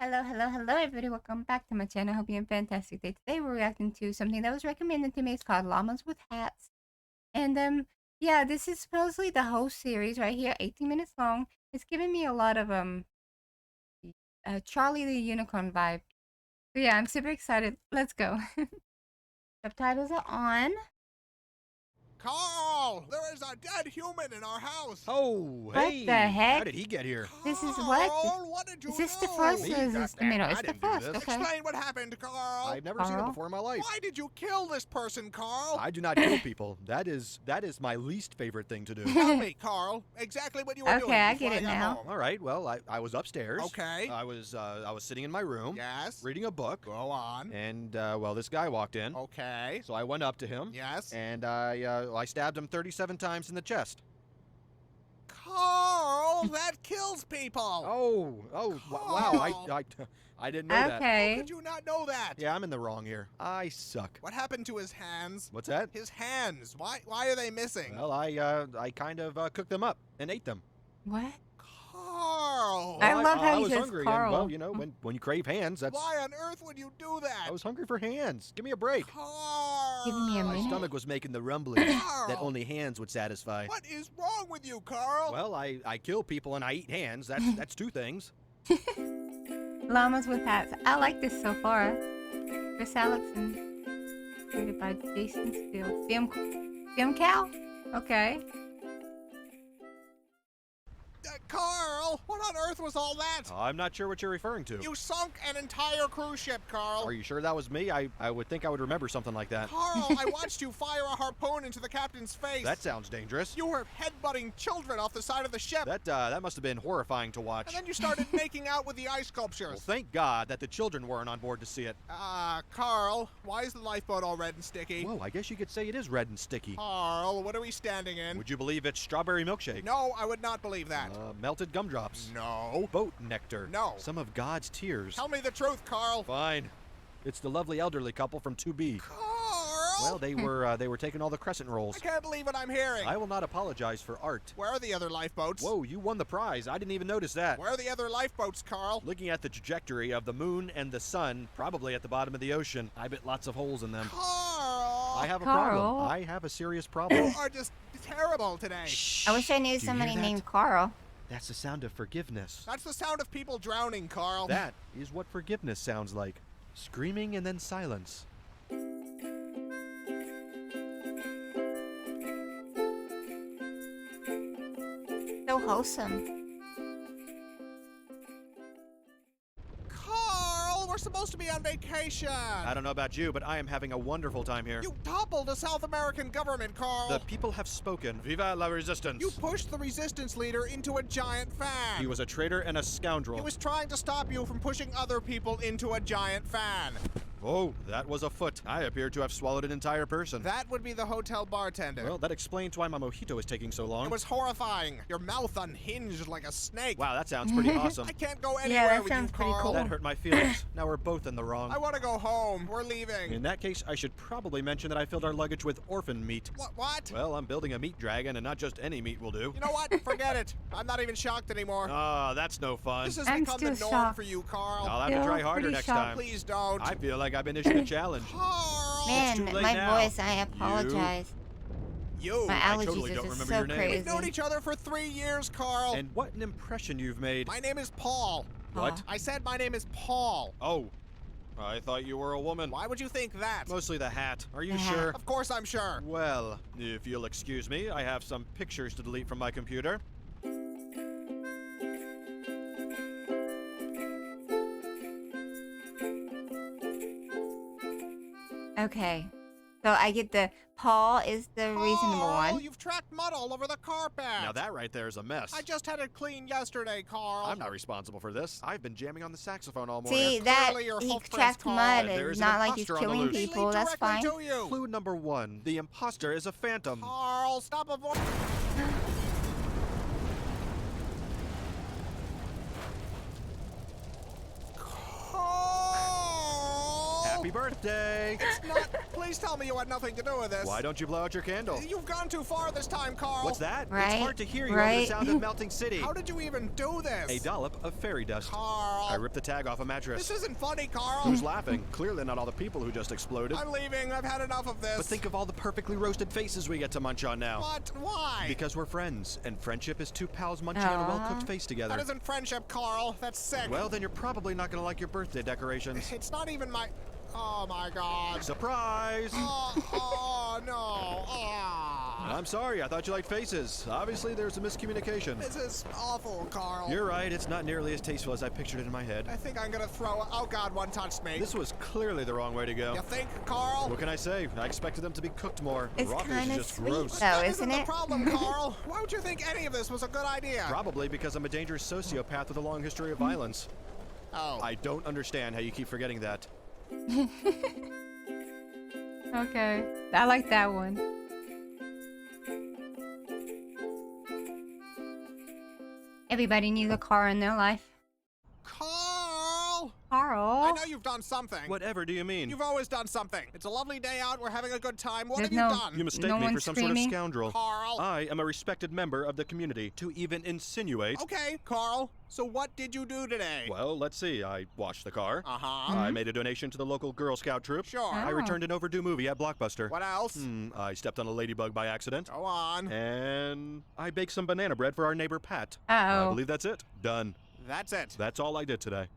Hello, everybody. Welcome back to my channel. Hope you're having a fantastic day. Today, we're reacting to something that was recommended to me. It's called Llamas with Hats. And, yeah, this is supposedly the whole series right here, 18 minutes long. It's giving me a lot of, Charlie the Unicorn vibe. So, yeah, I'm super excited. Let's go. Subtitles are on. Carl! There is a dead human in our house! Oh, What hey! the heck? How did he get here? This is Carl, what did you Is this the do? first or Me? is this the middle? I It's the didn't do first, this. okay. Explain what happened, Carl! I've never seen it Carl? before in my life. Why did you kill this person, Carl? I do not kill people. That is my least favorite thing to do. Tell me, Carl, exactly what you were doing Okay, I before get it got now. home. All right. Well, I was upstairs. Okay. I was sitting in my room, Yes. reading a book, Go on. and well, this guy walked in. Okay. So I went up to him. Yes. And I stabbed him 37 times in the chest. Carl, that kills people! Wow! I didn't know that. How Okay. could you not know that? Yeah, I'm in the wrong here. I suck. What happened to his hands? What's that? His hands. Why are they missing? Well, I kind of cooked them up and ate them. What? Carl! I love how I he was says hungry, Carl. and well, you know, when you crave hands, that's. Why on earth would you do that? I was hungry for hands. Give me a break. Carl! Give me a My minute. stomach was making the rumblings that Carl! only hands would satisfy. What is wrong with you, Carl? Well, I kill people and I eat hands. That's two things. Llamas with Hats. I like this so far. Chris Alexson. Created by Jason Steele. Film Cow? Okay. Carl, what on earth was all that? I'm not sure what you're referring to. You sunk an entire cruise ship, Carl. Are you sure that was me? I would think I would remember something like that. Carl, I watched you fire a harpoon into the captain's face. That sounds dangerous. You were headbutting children off the side of the ship. That must have been horrifying to watch. And then you started making out with the ice Well, sculptures. thank God that the children weren't on board to see it. Carl, why is the lifeboat all red and sticky? Whoa, I guess you could say it is red and sticky. Carl, what are we standing in? Would you believe it's strawberry milkshake? No, I would not believe that. Melted gumdrops. No. Boat nectar. No. Some of God's tears. Tell me the truth, Carl. Fine. It's the lovely elderly couple from 2B. Carl! Well, they were taking all the crescent rolls. I can't believe what I'm hearing. I will not apologize for art. Where are the other lifeboats? Whoa, you won the prize. I didn't even notice that. Where are the other lifeboats, Carl? Looking at the trajectory of the moon and the sun, probably at the bottom of the ocean. I bet lots of holes in them. Carl! I have a Carl. problem. I have a serious You problem. are just terrible today. Shh. I wish I knew Do you somebody hear that? named Carl. That's the sound of forgiveness. That's the sound of people drowning, Carl. That is what forgiveness sounds like. Screaming and then silence. So wholesome. Carl, we're supposed to be on vacation. I don't know about you, but I am having a wonderful time here. You toppled the South American government, Carl. The people have spoken. Viva la resistance. You pushed the resistance leader into a giant fan. He was a traitor and a scoundrel. He was trying to stop you from pushing other people into a giant fan. Oh, that was a foot. I appear to have swallowed an entire person. That would be the hotel bartender. Well, that explains why my mojito is taking so long. It was horrifying. Your mouth unhinged like a snake. Wow, that sounds pretty awesome. I can't go Yeah, anywhere that with you, sounds pretty Carl. cool. That hurt my feelings. Now we're both in the wrong. I want to go home. We're leaving. In that case, I should probably mention that I filled our luggage with orphan meat. What? Well, I'm building a meat dragon, and not just any meat will do. You know what? Forget it. I'm not even shocked anymore. Ah, that's no fun. This has I'm become the still norm shocked. for you, Carl. I'll have to Still try harder pretty next shocked. time. Please don't. I feel like I've been issued a challenge. Carl! Man, too late my now. voice, I apologize. You. My I allergies totally are don't just remember so your name. crazy. We've known each other for 3 years, Carl. And what an impression you've made. My name is Paul. What? I said my name is Paul. Oh, I thought you were a woman. Why would you think that? Mostly the hat. Are you The hat. sure? Of course I'm sure. Well, if you'll excuse me, I have some pictures to delete from my computer. Okay. So I get the Paul is the reasonable Carl, one. you've tracked mud all over the carpet. Now that right there is a mess. I just had it cleaned yesterday, Carl. I'm not responsible for this. I've been jamming on the saxophone all morning. See, that Clearly you're he hopeless, tracked Carl. mud. There It's is an not like he's imposter on the killing loose. They people. lead That's fine. directly to you. Clue number 1. The imposter is a phantom. Carl, stop avoiding. Carl! Happy birthday! It's not. Please tell me you had nothing to do with this. Why don't you blow out your candle? You've gone too far this time, Carl. What's that? Right, It's hard to hear you over right. the sound of melting city. How did you even do this? A dollop of fairy dust. Carl. I ripped the tag off a mattress. This isn't funny, Carl. Who's laughing? Clearly not all the people who just exploded. I'm leaving. I've had enough of this. But think of all the perfectly roasted faces we get to munch on now. What? Why? Because we're friends, and friendship is two pals munching on a well-cooked face together. That isn't friendship, Carl. That's sick. Well, then you're probably not gonna like your birthday decorations. It's not even my... Oh, my God. Surprise! Oh, no. I'm sorry, I thought you liked faces. Obviously, there's a miscommunication. This is awful, Carl. You're right, it's not nearly as tasteful as I pictured it in my head. I think I'm gonna throw... Oh, God, one touched me. This was clearly the wrong way to go. You think, Carl? What can I say? I expected them to be cooked more. It's Raw fish kind is of just sweet, gross. though, That isn't the it? problem, Carl. Why would you think any of this was a good idea? Probably because I'm a dangerous sociopath with a long history of violence. Oh. I don't understand how you keep forgetting that. Okay. I like that one. Everybody needs a car in their life. Carl! Carl. I know you've done something. Whatever do you mean? You've always done something. It's a lovely day out. We're having a good time. What There's have you no- done? You mistake No me for one's some sort of screaming? scoundrel. Carl. I am a respected member of the community. To even insinuate... Okay, Carl. So what did you do today? Well, let's see. I washed the car. Uh-huh. I made a donation to the local Girl Scout troop. Sure. I Oh. returned an overdue movie at Blockbuster. What else? I stepped on a ladybug by accident. Go on. And I baked some banana bread for our neighbor Pat. I Uh-oh. believe that's it. Done. That's it. That's all I did today.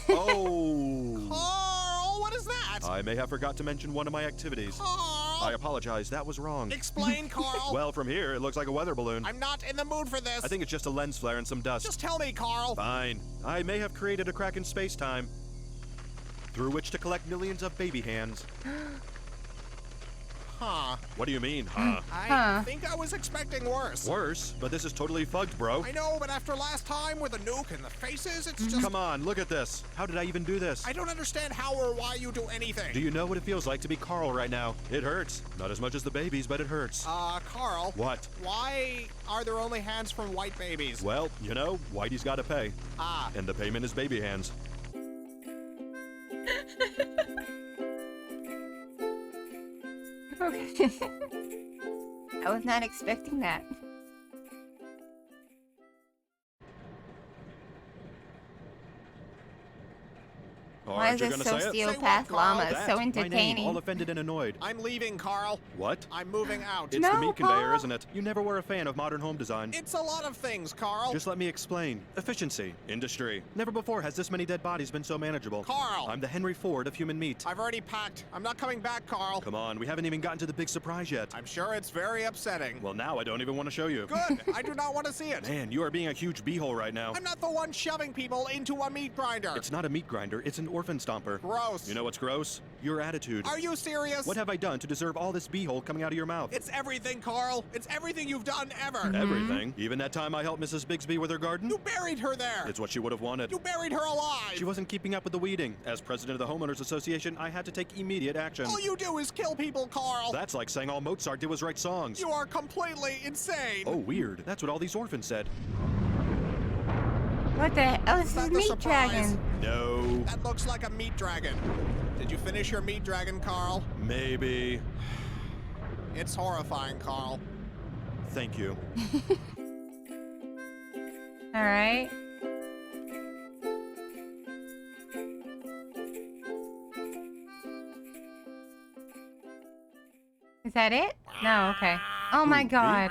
Oh! Carl, what is that? I may have forgot to mention one of my activities. I Carl! apologize, that was wrong. Explain, Carl. Well, from here, it looks like a weather balloon. I'm not in the mood for this. I think it's just a lens flare and some dust. Just tell me, Carl. Fine. I may have created a crack in space-time through which to collect millions of baby hands. Huh. What do you mean, huh? I think I was expecting worse. Worse, but this is totally fucked, bro. I know, but after last time with the nuke and the faces, it's just... Come on, look at this. How did I even do this? I don't understand how or why you do anything. Do you know what it feels like to be Carl right now? It hurts. Not as much as the babies, but it hurts. Carl. What? Why are there only hands from white babies? Well, you know, Whitey's gotta pay. Ah. And the payment is baby hands. Okay. I was not expecting that. Why Aren't is you this gonna say it? Say what, sociopath Carl? llama That, so my name, entertaining? all offended and annoyed. I'm leaving, Carl. What? I'm moving out. It's No, the meat conveyor, Carl. isn't it? You never were a fan of modern home design. It's a lot of things, Carl. Just let me explain. Efficiency, industry. Never before has this many dead bodies been so manageable. Carl. I'm the Henry Ford of human meat. I've already packed. I'm not coming back, Carl. Come on, we haven't even gotten to the big surprise yet. I'm sure it's very upsetting. Well, now I don't even want to show you. Good. I do not want to see it. Man, you are being a huge beehole right now. I'm not the one shoving people into a meat grinder. It's not a meat grinder, it's an orphan stomper. Gross. You know what's gross? Your attitude. Are you serious? What have I done to deserve all this beehole coming out of your mouth? It's everything, Carl. It's everything you've done ever. Everything. Even that time I helped Mrs. Bigsby with her garden? You buried her there. It's what she would have wanted. You buried her alive. She wasn't keeping up with the weeding. As president of the Homeowners Association, I had to take immediate action. All you do is kill people, Carl. That's like saying all Mozart did was write songs. You are completely insane. Oh, weird. That's what all these orphans said. What the hell? This Is that is the meat surprise? dragon. No. That looks like a meat dragon. Did you finish your meat dragon, Carl? Maybe. It's horrifying, Carl. Thank you. All right. Is that it? No, okay. Oh my Who, me? god.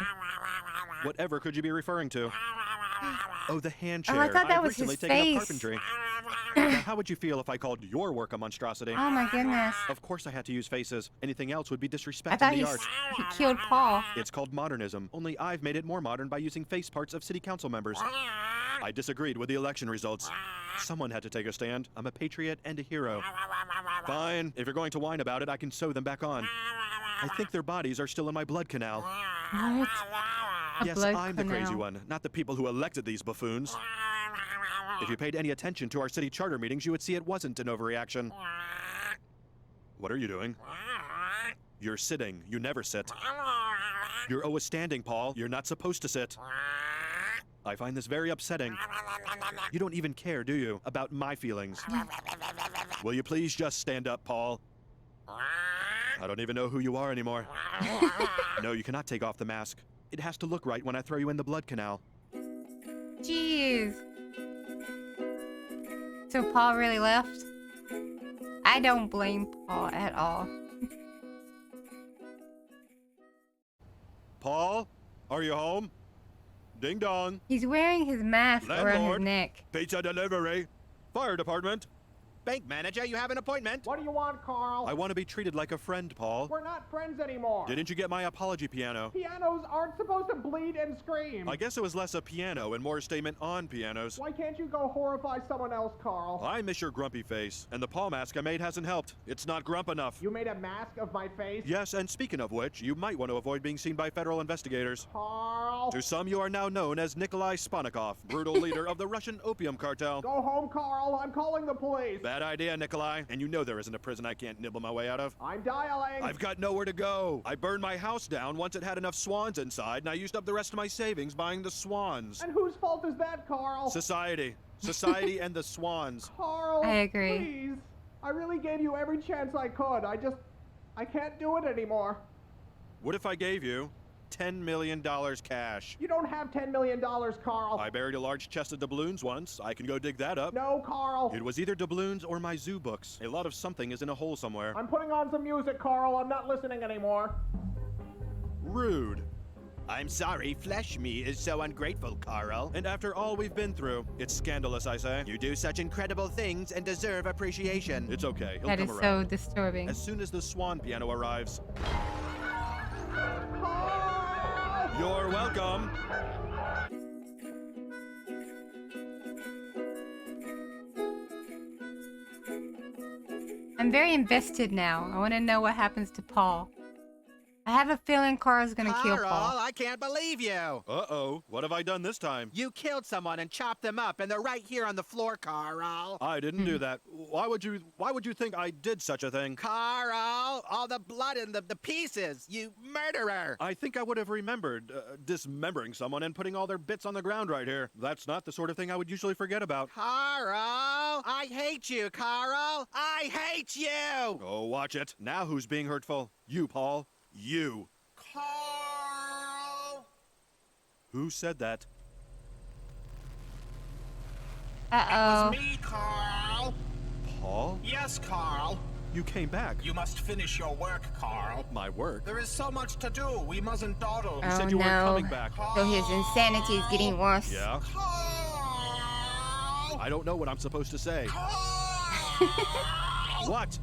Whatever could you be referring to? Oh, the hand Oh, chair. I thought that I've was recently his taken face. up carpentry. Now, how would you feel if I called your work a monstrosity? Oh my goodness. Of course I had to use faces. Anything else would be I disrespecting thought the he, arts. he killed Paul. It's called modernism, only I've made it more modern by using face parts of city council members. I disagreed with the election results. Someone had to take a stand. I'm a patriot and a hero. Fine, if you're going to whine about it, I can sew them back on. I think their bodies are still in my blood canal. What? A Yes, blood I'm the crazy canal. one, not the people who elected these buffoons. If you paid any attention to our city charter meetings, you would see it wasn't an overreaction. What are you doing? You're sitting. You never sit. You're always standing, Paul. You're not supposed to sit. I find this very upsetting. You don't even care, do you, about my feelings? Will you please just stand up, Paul? I don't even know who you are anymore. No, you cannot take off the mask. It has to look right when I throw you in the blood canal. Jeez. So Paul really left? I don't blame Paul at all. Paul, are you home? Ding dong. He's wearing his mask around his Landlord. neck. Pizza delivery. Fire department. Bank manager, you have an appointment. What do you want, Carl? I want to be treated like a friend, Paul. We're not friends anymore. Didn't you get my apology piano? Pianos aren't supposed to bleed and scream. I guess it was less a piano and more a statement on pianos. Why can't you go horrify someone else, Carl? I miss your grumpy face, and the Paul mask I made hasn't helped. It's not grump enough. You made a mask of my face? Yes, and speaking of which, you might want to avoid being seen by federal investigators. Carl! To some, you are now known as Nikolai Sponikov, brutal leader of the Russian opium cartel. Go home, Carl. I'm calling the police. Bad idea, Nikolai. And you know there isn't a prison I can't nibble my way out of. I'm dialing. I've got nowhere to go. I burned my house down once it had enough swans inside, and I used up the rest of my savings buying the swans. And whose fault is that, Carl? Society. Society and the swans. Carl, I agree. please. I really gave you every chance I could. I can't do it anymore. What if I gave you $10 million cash? You don't have $10 million, Carl. I buried a large chest of doubloons once. I can go dig that up. No, Carl. It was either doubloons or my zoo books. A lot of something is in a hole somewhere. I'm putting on some music, Carl. I'm not listening anymore. Rude. I'm sorry, flesh me is so ungrateful, Carl. And after all we've been through, it's scandalous, I say. You do such incredible things and deserve appreciation. It's okay. He'll That come is around. so disturbing. As soon as the swan piano arrives. Carl! You're welcome. I'm very invested now. I want to know what happens to Paul. I have a feeling Carl's gonna kill Carl, Paul. I can't believe you. Uh-oh. What have I done this time? You killed someone and chopped them up, and they're right here on the floor, Carl. I didn't do that. Why would you think I did such a thing? Carl, all the blood and the pieces. You murderer. I think I would have remembered dismembering someone and putting all their bits on the ground right here. That's not the sort of thing I would usually forget about. Carl, I hate you, Carl. I hate you. Oh, watch it. Now who's being hurtful? You, Paul. You. Carl. Who said that? Uh-oh. Me, Carl. Paul? Yes, Carl. You came back. You must finish your work, Carl. My work? There is so much to do. We mustn't dawdle. Oh, Said you weren't no. coming back. So his insanity is getting worse. Yeah? Carl. I don't know what I'm supposed to say. Carl. What?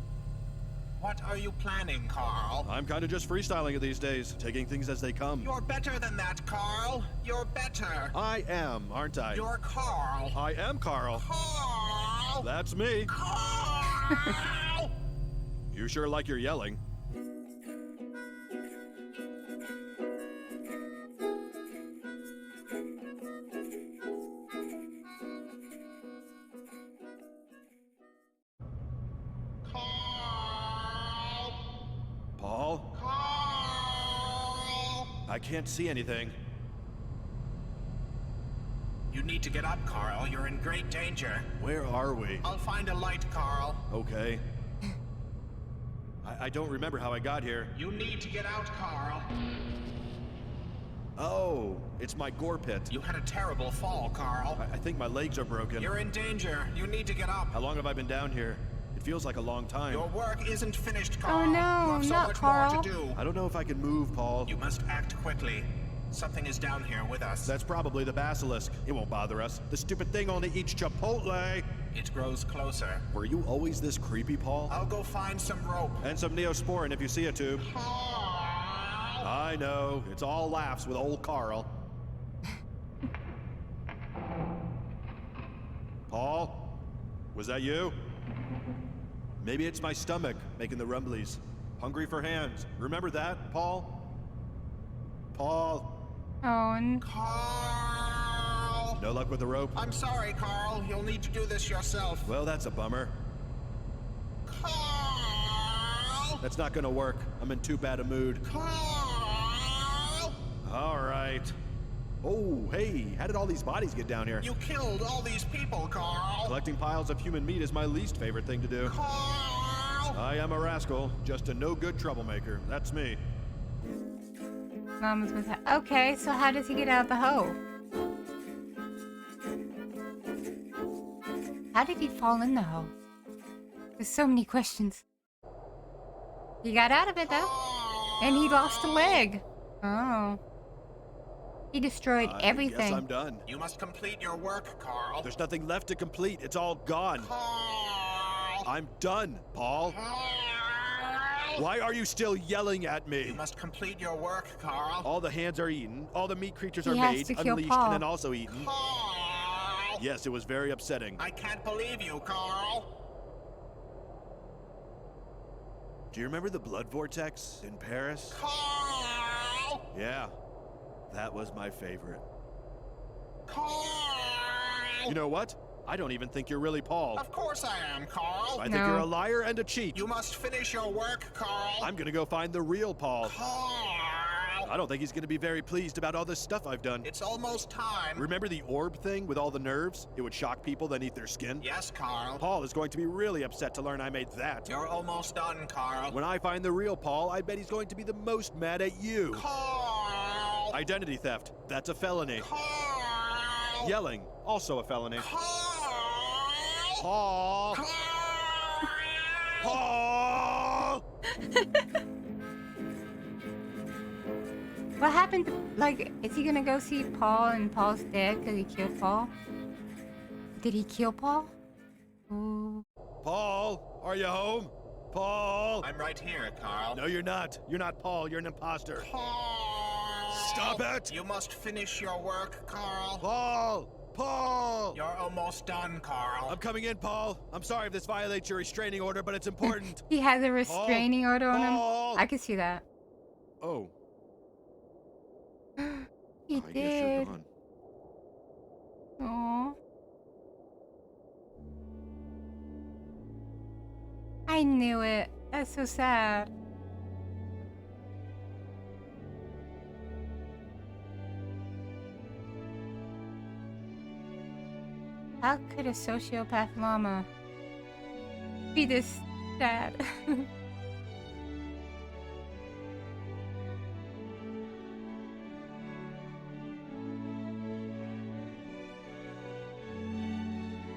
What are you planning, Carl? I'm kind of just freestyling it these days, taking things as they come. You're better than that, Carl. You're better. I am, aren't I? You're Carl. I am Carl. Carl. That's me. Carl. You sure like your yelling. Paul? Carl. I can't see anything. You need to get up, Carl. You're in great danger. Where are we? I'll find a light, Carl. Okay. I don't remember how I got here. You need to get out, Carl. Oh, it's my gore pit. You had a terrible fall, Carl. I think my legs are broken. You're in danger. You need to get up. How long have I been down here? It feels like a long time. Your work isn't finished, Carl. Oh, no, you have so not much Carl. more to do. I don't know if I can move, Paul. You must act quickly. Something is down here with us. That's probably the basilisk. It won't bother us. The stupid thing only eats Chipotle. It grows closer. Were you always this creepy, Paul? I'll go find some rope. And some Neosporin if you see a tube. Carl! I know. It's all laughs with old Carl. Paul? Was that you? Maybe it's my stomach making the rumblies. Hungry for hands. Remember that, Paul? Paul? Oh, Carl! No luck with the rope? I'm sorry, Carl. You'll need to do this yourself. Well, that's a bummer. Carl! That's not gonna work. I'm in too bad a mood. Carl! All right. Oh, hey, how did all these bodies get down here? You killed all these people, Carl. Collecting piles of human meat is my least favorite thing to do. Carl! I am a rascal, just a no-good troublemaker. That's me. Llamas with hats. Okay, so how does he get out of the hole? How did he fall in the hole? There's so many questions. He got out of it though. And he lost a leg. Oh. He destroyed I everything. guess I'm done. You must complete your work, Carl. There's nothing left to complete. It's all gone. Carl! I'm done, Paul. Carl! Why are you still yelling at You me? must complete your work, Carl. All the hands are eaten. All the meat creatures He are has made, to kill unleashed, Paul. and then also eaten. Carl! Yes, it was very upsetting. I can't believe you, Carl. Do you remember the blood vortex in Paris? Carl! Yeah, that was my favorite. Carl! You know what? I don't even think you're really Paul. Of course I am, Carl. I think No. you're a liar and a cheat. You must finish your work, Carl. I'm gonna go find the real Paul. Carl! I don't think he's gonna be very pleased about all this stuff I've done. It's almost time. Remember the orb thing with all the nerves? It would shock people, then eat their skin? Yes, Carl. Paul is going to be really upset to learn I made that. You're almost done, Carl. When I find the real Paul, I bet he's going to be the most mad at you. Carl! Identity theft, that's a felony. Carl! Yelling, also a felony. Carl! Paul! Carl! Paul! What happened to, like, is he gonna go see Paul and Paul's dead because he killed Paul? Did he kill Paul? Ooh. Paul, are you home? Paul! I'm right here, Carl. No, you're not. You're not Paul, you're an imposter. Carl! Stop it! You must finish your work, Carl. Paul! Paul! You're almost done, Carl. I'm coming in, Paul. I'm sorry if this violates your restraining order, but it's important. He has a restraining order on him. Paul! I can see that. Oh, He I guess you're did. gone. Aww. I knew it. That's so sad. How could a sociopath llama be this sad?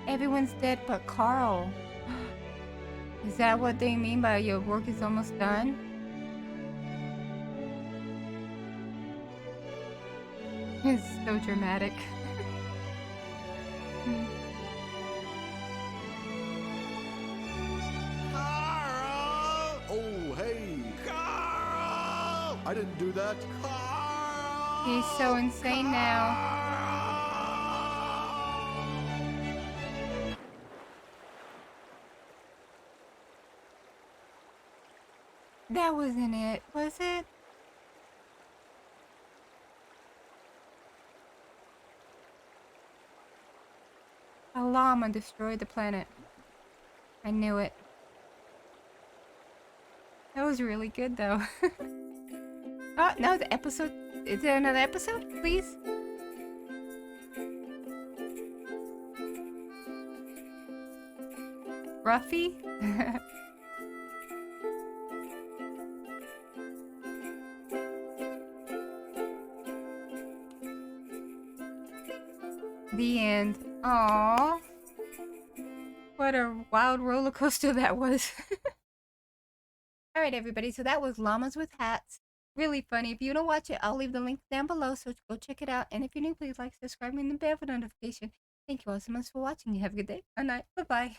Everyone's dead but Carl. Is that what they mean by your work is almost done? It's so dramatic. Carl! Oh, hey! Carl! I didn't do that. Carl! He's so insane now. That wasn't it, was it? A llama destroyed the planet. I knew it. That was really good though. Oh, no, the episode. Is there another episode, please? Ruffy? The end. Aww. What a wild roller coaster that was. Alright, everybody, so that was Llamas with Hats. Really funny. If you don't watch it, I'll leave the link down below, so go check it out. And if you're new, please like, subscribe, and the bell for notification. Thank you all so much for watching. You have a good day, a night. Bye-bye.